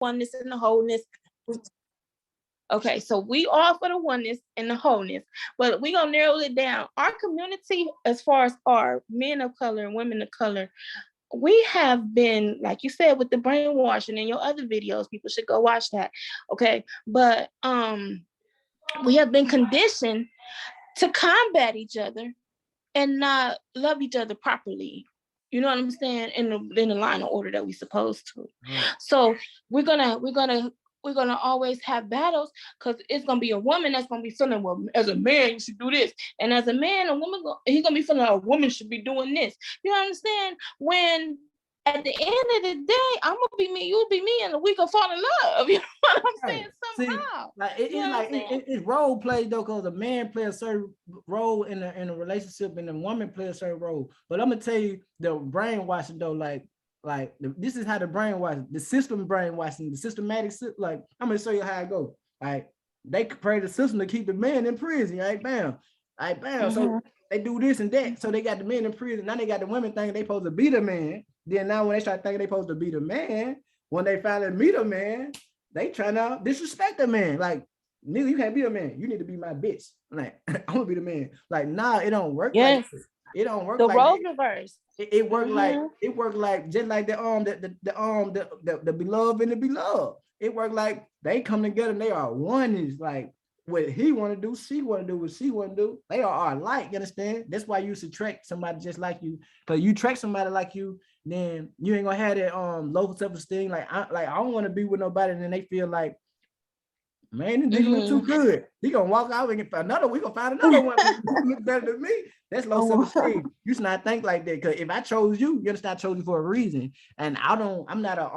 oneness and the wholeness. Okay, so we all for the oneness and the wholeness, but we're gonna narrow it down. Our community, as far as our men of color and women of color, we have been, like you said, with the brainwashing in your other videos. People should go watch that. Okay, but we have been conditioned to combat each other and not love each other properly. You know what I'm saying? In the line of order that we're supposed to. Right. So we're gonna always have battles because it's gonna be a woman that's gonna be feeling, well, as a man you should do this, and as a man, a woman he's gonna be feeling a woman should be doing this. You understand? When at the end of the day, I'm gonna be me, you'll be me, and we can fall in love. You know what I'm saying? Somehow. See, like it's role play though, because a man plays a certain role in a relationship, and the woman plays a certain role. But I'm gonna tell you the brainwashing though, this is how the brainwashing, the system brainwashing, the systematic. Like I'm gonna show you how it goes. Like they pray the system to keep the man in prison. Right, bam, right, bam. Mm-hmm. So they do this and that. So they got the men in prison. Now they got the women thinking they supposed to be the man. Then now when they start thinking they supposed to be the man, when they finally meet a man, they trying to disrespect the man. Like, nigga, you can't be a man. You need to be my bitch. Like, I'm gonna be the man. Like, nah, it don't work. Yes. Like this. It don't work. The like role reverse. It worked like just like the beloved and the beloved. It worked like they come together and they are one. Is like what he want to do, she want to do what she want to do. They are alike. You understand? That's why you should track somebody just like you. Because you track somebody like you, then you ain't gonna have that low self-esteem. Like I don't want to be with nobody, and then they feel like, man, this nigga look too good. He gonna walk out and find another. We gonna find another one who look better than me. That's low self-esteem. You should not think like that. Because if I chose you, you understand, I chose you for a reason. And I'm not a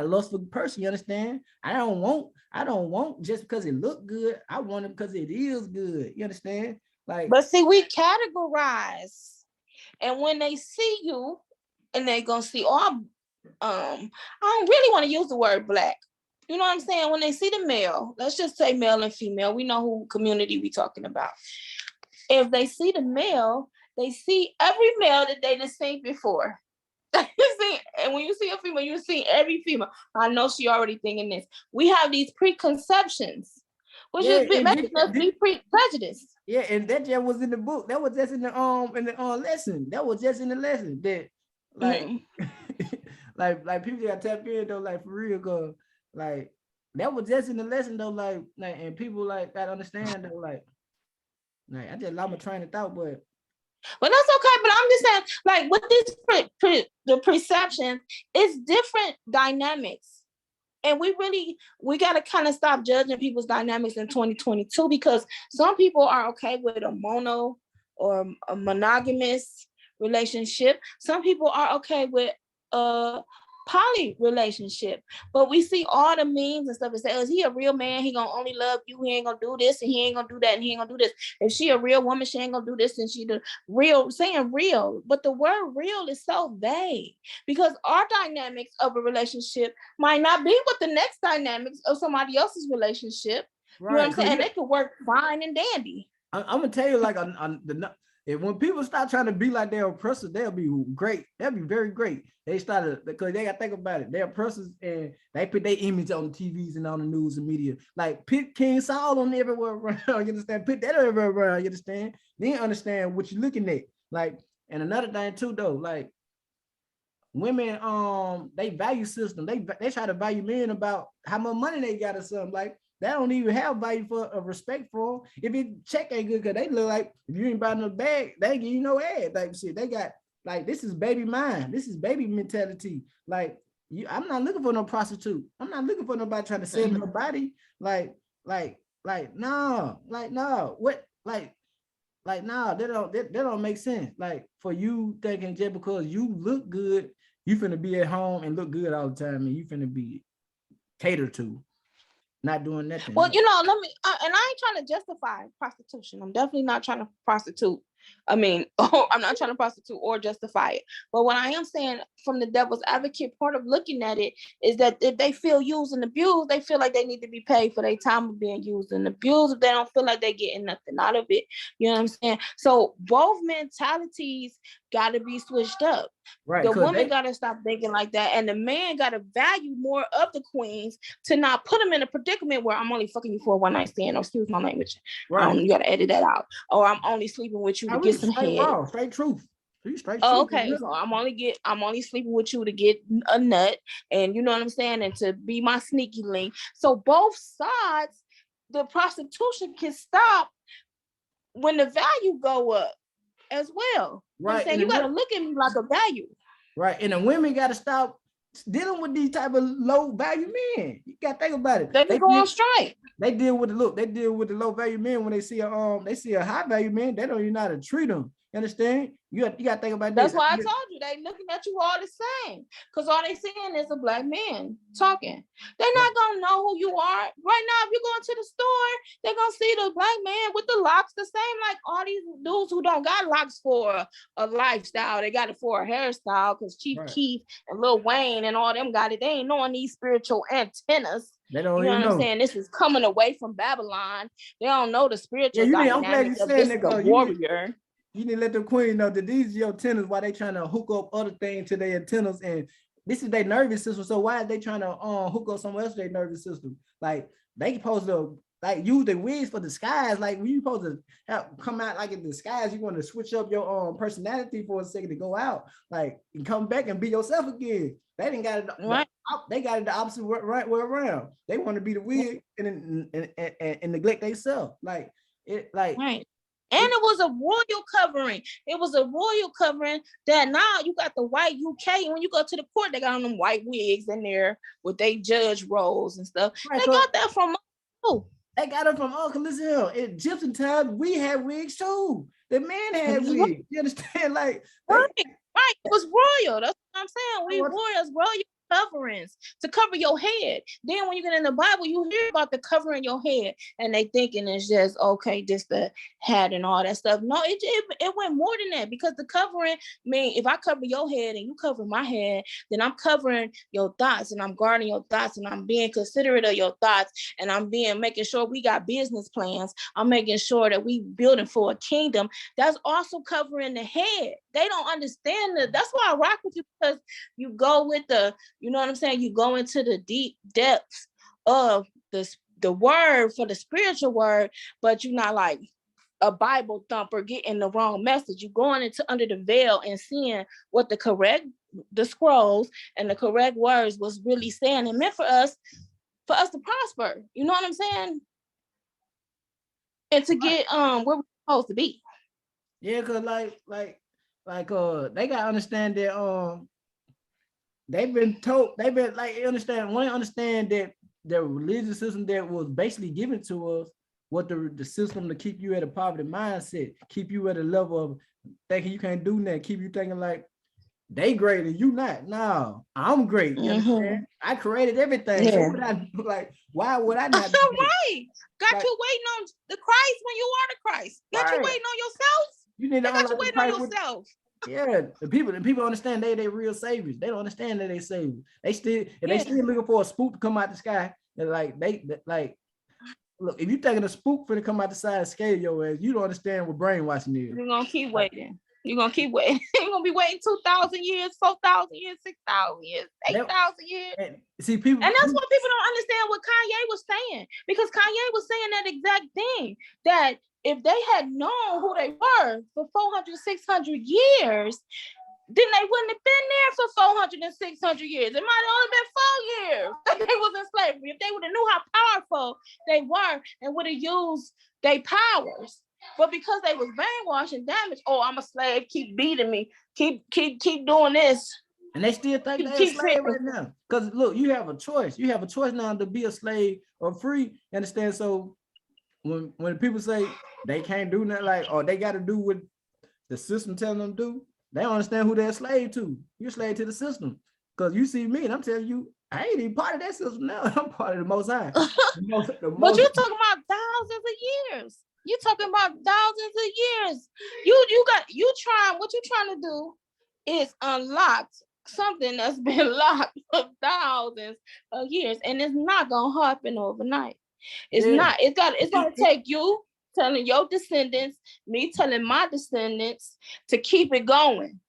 lustful person. You understand? I don't want just because it look good. I want it because it is good. You understand? Like, but see, we categorize, and when they see you, and they gonna see, I don't really want to use the word black. You know what I'm saying? When they see the male, let's just say male and female, we know who community we talking about. If they see the male, they see every male that they done seen before. And when you see a female, you see every female. I know she already thinking this. We have these preconceptions, which is making us be prejudiced. Yeah, and that just was in the book. That was just in the lesson. That was just in the lesson. That like like people got tap in though, like for real, cause like that was just in the lesson though, like and people like gotta understand though, like I just lost my train of thought, but that's okay. But I'm just saying, like with this the perception, it's different dynamics. And we got to kind of stop judging people's dynamics in 2022, because some people are okay with a mono or a monogamous relationship. Some people are okay with a poly relationship. But we see all the memes and stuff and say, oh, is he a real man? He gonna only love you. He ain't gonna do this and he ain't gonna do that and he ain't gonna do this. If she a real woman, she ain't gonna do this and she the real, saying real. But the word real is so vague, because our dynamics of a relationship might not be with the next dynamics of somebody else's relationship. Right. You know what I'm saying? And they could work fine and dandy. I'm gonna tell you, like if when people start trying to be like their oppressors, they'll be great. They'll be very great. They started, because they gotta think about it. They're oppressors and they put their image on the TVs and on the news and media. Like put King Saul on everywhere around. You understand? Put that everywhere around. You understand? Then understand what you're looking at. Like, and another thing too, though, like women, they value system. They try to value men about how much money they got or something. Like, they don't even have value for a respect for them. If your check ain't good, because they look like if you ain't buying no bag, they ain't give you no ad. Like shit, they got like, this is baby mind. This is baby mentality. Like, I'm not looking for no prostitute. I'm not looking for nobody trying to sell her body. No. What? No, that don't make sense. Like, for you thinking just because you look good, you finna be at home and look good all the time, and you finna be catered to. Not doing nothing. Well, you know, and I ain't trying to justify prostitution. I'm definitely not trying to prostitute I mean, I'm not trying to prostitute or justify it. But what I am saying from the devil's advocate part of looking at it is that if they feel used and abused, they feel like they need to be paid for their time of being used and abused. If they don't feel like they're getting nothing out of it, you know what I'm saying? So both mentalities got to be switched up. Right. The woman got to stop thinking like that. And the man got to value more of the queens to not put them in a predicament where I'm only fucking you for a one night stand, or excuse my language. Right. You got to edit that out. Or I'm only sleeping with you to get some head. Raw, straight truth. Straight oh, truth. okay. So I'm only sleeping with you to get a nut, and you know what I'm saying, and to be my sneaky link. So both sides, the prostitution can stop when the value go up as well. Right. You know, you got to look at me like a value. Right. And the women got to stop dealing with these type of low value men. You got to think about it. They go on strike. They deal with the low value men when they see a high value man. They don't even know how to treat them. You understand? You got to think about That's this. why I told you they looking at you all the same, because all they seeing is a black man talking. They're not gonna know who you are. Right now, if you go into the store, they're gonna see the black man with the locks, the same like all these dudes who don't got locks for a lifestyle. They got it for a hairstyle, because Chief Keef and Lil Wayne and all them got it. They ain't knowing these spiritual antennas. They don't you know even what I'm saying? This is coming away from Babylon. They don't know the spiritual dynamics of this warrior. You need to let the queen know that these are your antennas while they trying to hook up other things to their antennas, and this is their nervous system. So why are they trying to hook up somewhere else their nervous system? Like they supposed to use their wigs for disguise. Like when you supposed to come out like in disguise, you want to switch up your personality for a second to go out, like and come back and be yourself again. They didn't got it right. They got it the opposite way around. They want to be the wig and neglect themselves. Like it like right. And it was a royal covering. It was a royal covering that now you got the white UK. And when you go to the court, they got on them white wigs in there with they judge roles and stuff. Right, they got that from They got it from Uncle. Listen here, in Egyptian times, we had wigs too. The men had wigs. You understand? Like right. It was royal. That's what I'm saying. We royals, royal coverings to cover your head. Then when you get in the Bible, you hear about the covering your head, and they thinking it's just okay, just the hat and all that stuff. No, it went more than that, because the covering mean if I cover your head and you cover my head, then I'm covering your thoughts and I'm guarding your thoughts and I'm being considerate of your thoughts and I'm making sure we got business plans. I'm making sure that we building for a kingdom. That's also covering the head. They don't understand that. That's why I rock with you, because you go with you know what I'm saying? You go into the deep depths of the word for the spiritual word, but you're not like a Bible thumper getting the wrong message. You're going into under the veil and seeing what the scrolls and the correct words was really saying and meant for us to prosper. You know what I'm saying? And to get where we're supposed to be. Yeah, cause they gotta understand that they've been understand that the religious system that was basically given to us, what the system to keep you at a poverty mindset, keep you at a level of thinking you can't do that, keep you thinking like they great and you not. No, I'm great. You understand? I created everything. Yeah. So why would I not? Right. Got you waiting on the Christ when you are the Christ. Got you waiting on yourself. You need to got you waiting on yourself. Yeah, the people understand they real saviors. They don't understand that they saviors. They still looking for a spook to come out the sky. They're look, if you thinking a spook for to come out the side and scare your ass, you don't understand what brainwashing is. You're gonna keep waiting. You're gonna keep waiting. You're gonna be waiting 2,000 years, 4,000 years, 6,000 years, 8,000 years. And that's what people don't understand what Kanye was saying, because Kanye was saying that exact thing, that if they had known who they were for 400, 600 years, then they wouldn't have been there for 400 and 600 years. It might have only been 4 years that they was in slavery. If they would have knew how powerful they were and would have used their powers. But because they was brainwashed and damaged, I'm a slave, keep beating me, keep doing this. And they still think they're a slave right now. Because look, you have a choice. You have a choice now to be a slave or free. You understand? So when people say they can't do nothing, or they got to do what the system telling them to do, they don't understand who they're a slave to. You're a slave to the system. Because you see me and I'm telling you, I ain't even part of that system now. I'm part of the Most High. But you're talking about thousands of years. You're talking about thousands of years. What you trying to do is unlock something that's been locked for thousands of years, and it's not gonna happen overnight. It's not. It's gonna take you telling your descendants, me telling my descendants to keep it going.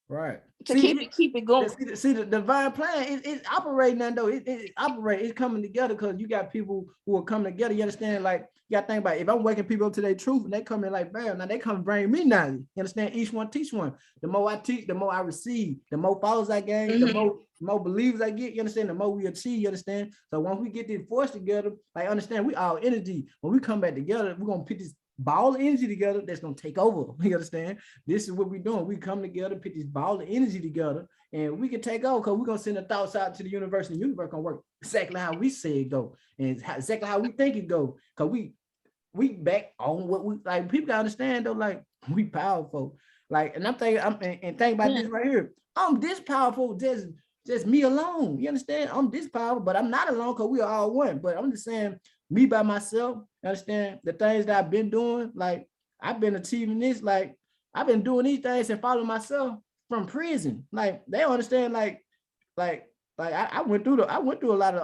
Right. Keep it going. See the divine plan is operating now though. It's coming together because you got people who are coming together. You understand? Like, you gotta think about it. If I'm waking people up to their truth and they come in like, bam, now they come bring me knowledge. You understand? Each one teach one. The more I teach, the more I receive. The more followers I gain, the more believers I get. You understand? The more we achieve. You understand? So once we get this force together, like, understand, we all energy. When we come back together, we're gonna put this ball of energy together that's gonna take over. You understand? This is what we're doing. We come together, put this ball of energy together, and we can take over because we're gonna send the thoughts out to the universe, and the universe gonna work exactly how we say it go, and exactly how we think it go. Because we back on what we like. People gotta understand though, like, we powerful. Like, and I'm thinking, and think about this right here. I'm this powerful, just me alone. You understand? I'm this powerful, but I'm not alone because we are all one. But I'm just saying, me by myself, understand the things that I've been doing, like, I've been achieving this, like, I've been doing these things and following myself from prison. Like, they understand, like I went through a lot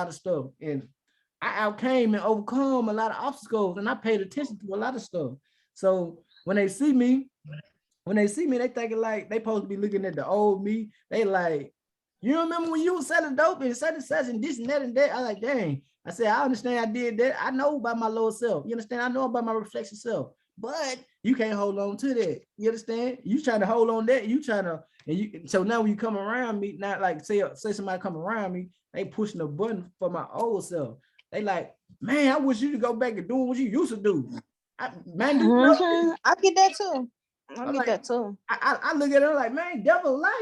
of stuff, and I outcame and overcome a lot of obstacles, and I paid attention to a lot of stuff. So when they see me, they thinking like they supposed to be looking at the old me. They like, you remember when you was selling dope and such and this and that and that? I like, dang. I said, I understand I did that. I know about my lower self. You understand? I know about my reflection self. But you can't hold on to that. You understand? You trying to hold on that. You trying to, and you. So now when you come around me, not like say somebody come around me, they pushing a button for my old self. They like, man, I wish you to go back and doing what you used to do. I get that too. I get that too. I look at her like, man, devil alive.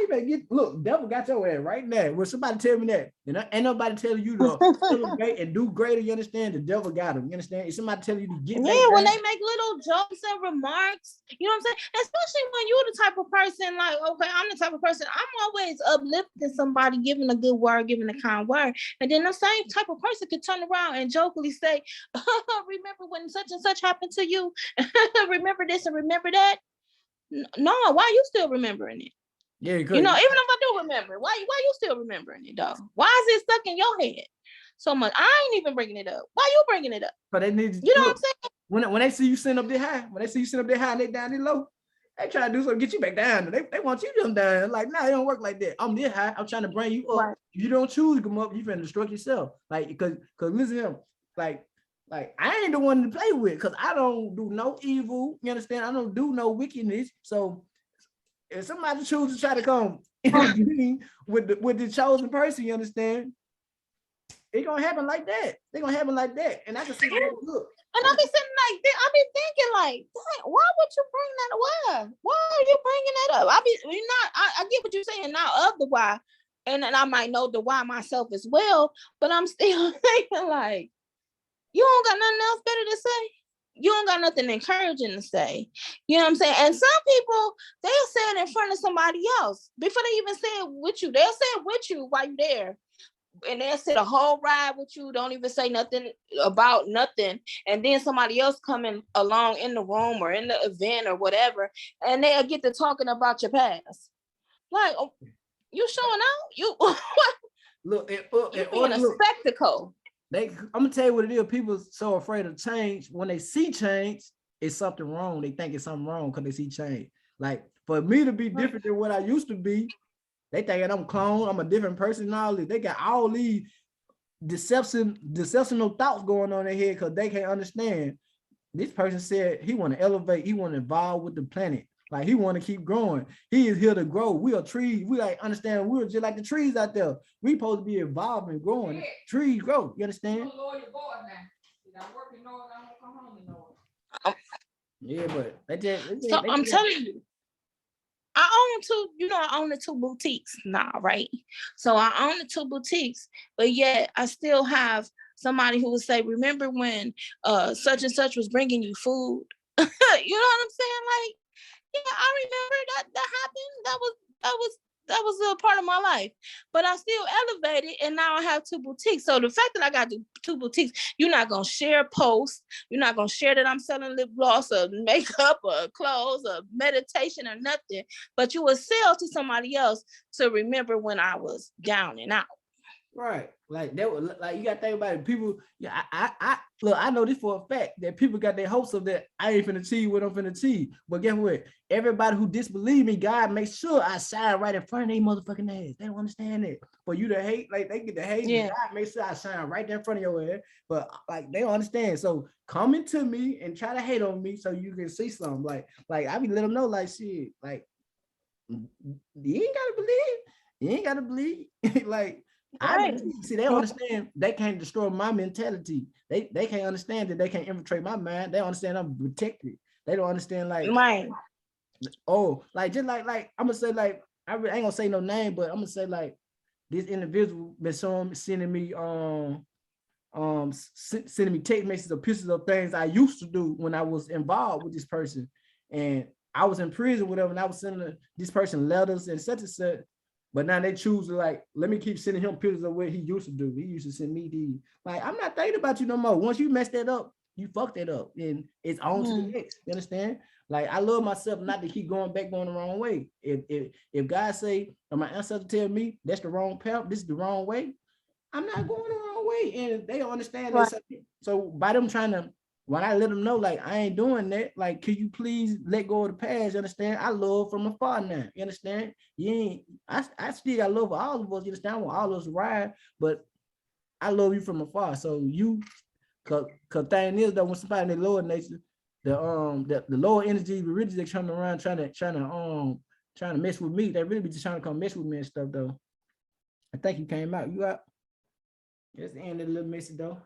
Look, devil got your ass right now. When somebody tell me that, and ain't nobody telling you to celebrate and do greater, you understand? The devil got him. You understand? If somebody tell you to get back when they make little jokes and remarks, you know what I'm saying? Especially when you're the type of person, like, okay, I'm the type of person, I'm always uplifting somebody, giving a good word, giving a kind word. And then the same type of person could turn around and jokingly say, remember when such and such happened to you? Remember this and remember that? No, why are you still remembering it? Yeah, you know, even if I do remember, why you still remembering it, though? Why is it stuck in your head so much? I ain't even bringing it up. Why you bringing it up? But they need, you know what I'm saying? When they see you sitting up there high, and they down there low, they try to do something, get you back down. They want you to come down. Like, nah, it don't work like that. I'm this high. I'm trying to bring you up. Right. If you don't choose to come up, you finna destruct yourself. Like, because listen to him, like I ain't the one to play with, because I don't do no evil. You understand? I don't do no wickedness. So if somebody chooses to try to come with the chosen person, you understand? It's gonna happen like that. They're gonna happen like that. And I can see that. Look. And I be sitting like, I be thinking like, why would you bring that up? Why are you bringing that up? I get what you're saying now of the why. And then I might know the why myself as well, but I'm still thinking like, you don't got nothing else better to say. You don't got nothing encouraging to say. You know what I'm saying? And some people, they'll say it in front of somebody else before they even say it with you. They'll say it with you while you're there. And they'll sit a whole ride with you, don't even say nothing about nothing. And then somebody else coming along in the room or in the event or whatever, and they'll get to talking about your past. Like, oh, you showing out? You look, you're being a spectacle. I'm gonna tell you what it is. People so afraid of change. When they see change, it's something wrong. They think it's something wrong because they see change. Like, for me to be different than what I used to be, they think I'm a clone, I'm a different person and all this. They got all these deceptional thoughts going on in their head because they can't understand. This person said he want to elevate, he want to evolve with the planet. Like, he want to keep growing. He is here to grow. We are trees. We like understand we're just like the trees out there. We supposed to be evolving, growing. Yeah. Trees grow. You understand? Yeah, but I'm telling you. I own the two boutiques now, right? So I own the two boutiques, but yet I still have somebody who would say, remember when such and such was bringing you food? You know what I'm saying? Like, yeah, I remember that happened. That was that was a part of my life, but I still elevated, and now I have 2 boutiques. So the fact that I got 2 boutiques, you're not gonna share posts, you're not gonna share that I'm selling lip gloss or makeup or clothes or meditation or nothing, but you will sell to somebody else to remember when I was down and out. Right. Like that was like, you gotta think about it. People, yeah, I look, I know this for a fact that people got their hopes of that I ain't finna achieve what I'm finna achieve. But guess what? Everybody who disbelieve me, God makes sure I shine right in front of their motherfucking ass. They don't understand it. For you to hate, like they get to hate, Yeah. God makes sure I shine right there in front of your ass. But like they don't understand. So come into me and try to hate on me so you can see something. Like I be let them know, like shit, like you ain't gotta believe. You ain't gotta believe. Like Right. see, they don't understand they can't destroy my mentality. They can't understand that they can't infiltrate my mind. They don't understand I'm protected. They don't understand like Right. oh, like just like I'm gonna say like I ain't gonna say no name, but I'm gonna say like this individual been sending me sending me text messages or pictures of things I used to do when I was involved with this person, and I was in prison with them, and I was sending this person letters and such and such. But now they choose to like, let me keep sending him pictures of what he used to do. He used to send me these. Like, I'm not thinking about you no more. Once you mess that up, you fucked that up, and it's on to the next. You understand? Like, I love myself not to keep going the wrong way. If God say, or my ancestors tell me that's the wrong path, this is the wrong way, I'm not going the wrong way, and they don't understand Right. it. So by them trying to, when I let them know, like, I ain't doing that, like, can you please let go of the past? You understand? I love from afar now. You understand? You ain't, I still got love for all of us. You understand? I want all of us to ride, but I love you from afar. So you, cause thing is though, when somebody in the lower nature, the lower energy, the really they coming around trying to mess with me. They really be just trying to come mess with me and stuff though. I think you came out. You out? That's the end of the little message though.